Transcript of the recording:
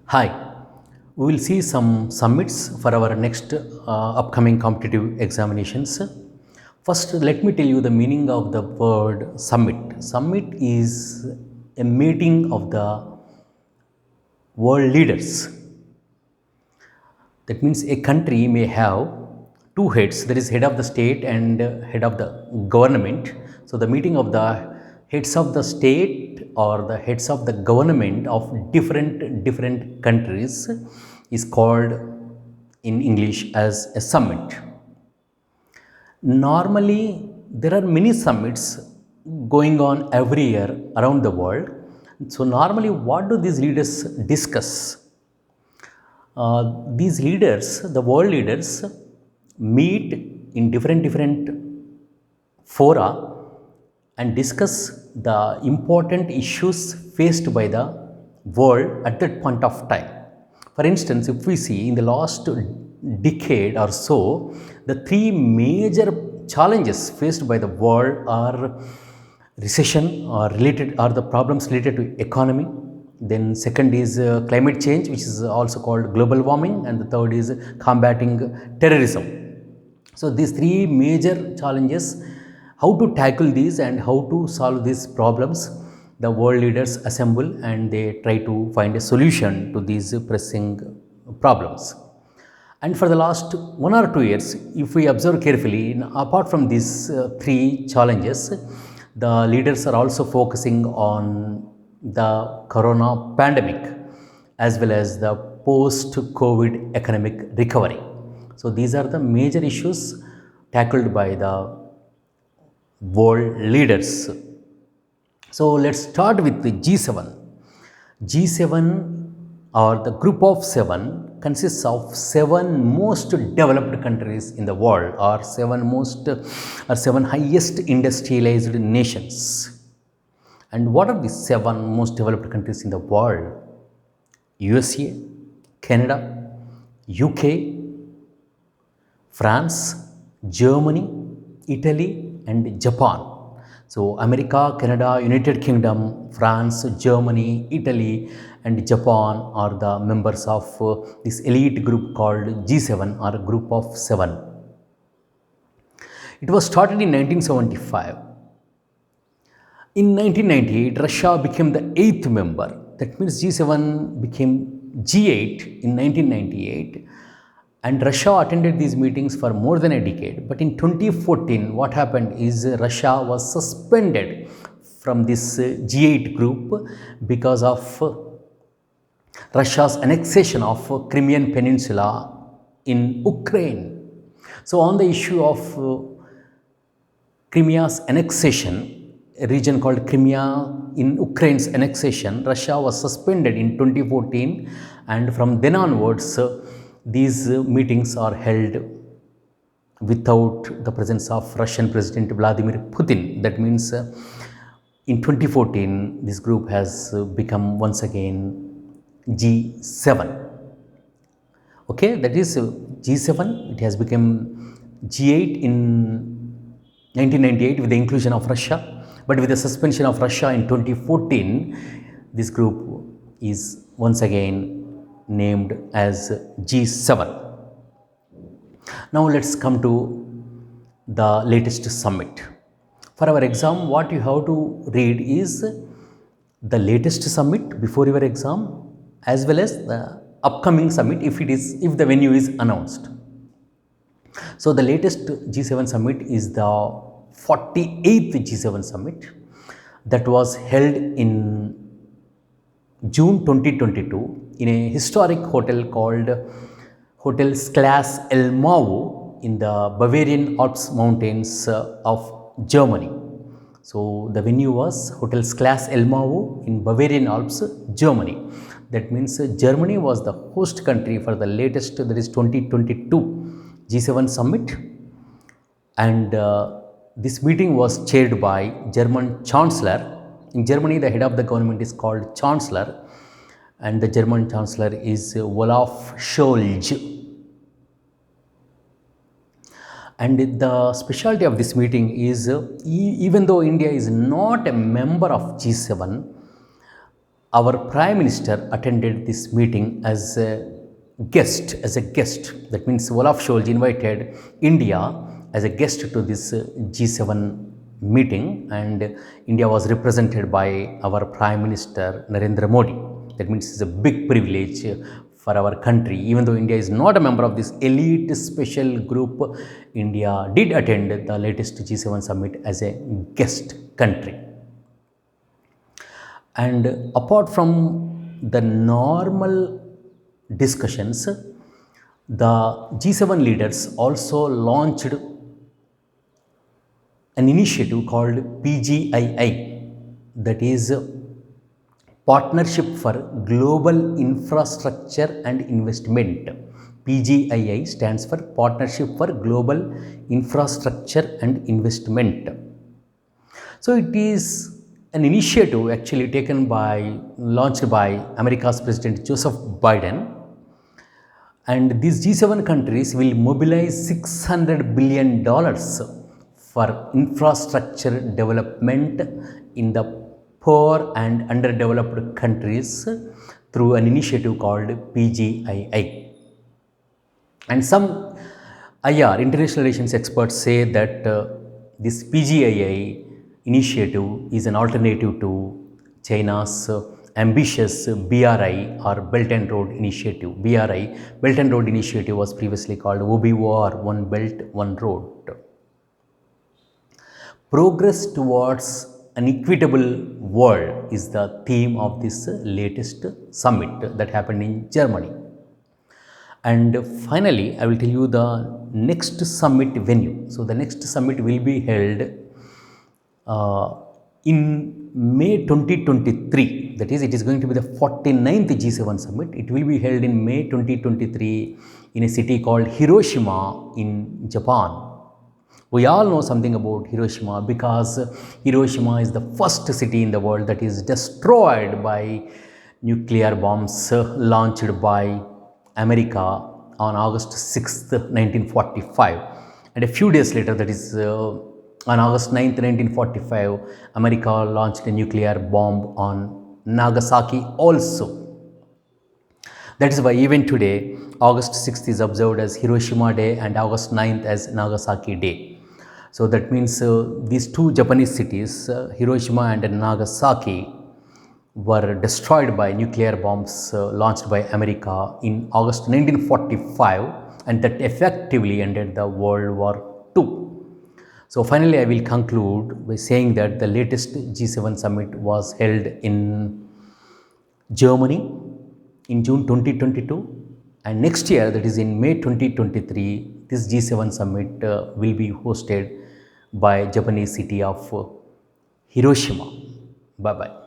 Hi, we will see some summits for our next upcoming competitive examinations. First, let me tell you the meaning of the word summit. Summit is a meeting of the world leaders. That means a country may have two heads, there is head of the state and head of the government. So the meeting of the heads of the state or the heads of the government of different countries is called in English as a summit. Normally, there are many summits going on every year around the world. So normally, what do these leaders discuss? These leaders, the world leaders, meet in different fora and discuss the important issues faced by the world at that point of time. For instance, if we see in the last decade or so, the three major challenges faced by the world are recession or related are the problems related to economy. Then second is climate change, which is also called global warming, and the third is combating terrorism. So these three major challenges, how to tackle these and how to solve these problems, the world leaders assemble and they try to find a solution to these pressing problems. And for the last 1 or 2 years, if we observe carefully, apart from these three challenges, the leaders are also focusing on the corona pandemic as well as the post COVID economic recovery. So these are the major issues tackled by the world leaders. So let's start with the G7. G7 or the group of seven consists of seven most developed countries in the world, or seven highest industrialized nations. And what are the seven most developed countries in the world? USA, Canada, UK, France, Germany, Italy, and Japan. So, America, Canada, United Kingdom, France, Germany, Italy, and Japan are the members of this elite group called G7, or a group of seven. It was started in 1975. In 1998, Russia became the eighth member. That means G7 became G8 in 1998, and Russia attended these meetings for more than a decade. But in 2014, what happened is Russia was suspended from this G8 group because of Russia's annexation of Crimean Peninsula in Ukraine. So on the issue of Crimea's annexation, a region called Crimea in Ukraine's annexation, Russia was suspended in 2014, and from then onwards, these meetings are held without the presence of Russian President Vladimir Putin. That means in 2014, this group has become once again G7. Okay, that is G7. It has become G8 in 1998 with the inclusion of Russia, but with the suspension of Russia in 2014, this group is once again named as G7. Now let's come to the latest summit. For our exam, what you have to read is the latest summit before your exam, as well as the upcoming summit if the venue is announced. So the latest G7 summit is the 48th G7 summit that was held in June 2022 in a historic hotel called Hotel Schloss Elmau in the Bavarian Alps mountains of Germany. So the venue was Hotel Schloss Elmau in Bavarian Alps, Germany. That means Germany was the host country for the latest, that is 2022 G7 summit, and this meeting was chaired by German Chancellor. In Germany, the head of the government is called Chancellor, and the German Chancellor is Olaf Scholz. And the specialty of this meeting is, even though India is not a member of G7, our Prime Minister attended this meeting as a guest. That means Olaf Scholz invited India as a guest to this G7 meeting, and India was represented by our Prime Minister Narendra Modi. That means it's a big privilege for our country. Even though India is not a member of this elite special group, India did attend the latest G7 summit as a guest country. And apart from the normal discussions, the G7 leaders also launched an initiative called PGII, that is Partnership for Global Infrastructure and Investment. PGII stands for Partnership for Global Infrastructure and Investment. So it is an initiative actually launched by America's President Joseph Biden, and these G7 countries will mobilize $600 billion for infrastructure development in the poor and underdeveloped countries through an initiative called PGII. And some international relations experts say that this PGII initiative is an alternative to China's ambitious BRI or Belt and Road Initiative. BRI, Belt and Road Initiative, was previously called OBOR, One Belt, One Road. Progress towards an equitable world is the theme of this latest summit that happened in Germany. And finally, I will tell you the next summit venue. So, the next summit will be held in May 2023. That is, it is going to be the 49th G7 summit. It will be held in May 2023 in a city called Hiroshima in Japan. We all know something about Hiroshima because Hiroshima is the first city in the world that is destroyed by nuclear bombs launched by America on August 6th, 1945. And a few days later, that is on August 9th, 1945, America launched a nuclear bomb on Nagasaki also. That is why even today, August 6th is observed as Hiroshima Day and August 9th as Nagasaki Day. So that means these two Japanese cities, Hiroshima and Nagasaki, were destroyed by nuclear bombs launched by America in August 1945, and that effectively ended the World War II. So finally, I will conclude by saying that the latest G7 summit was held in Germany in June 2022, and next year, that is in May 2023, this G7 summit will be hosted by Japanese city of Hiroshima. Bye bye.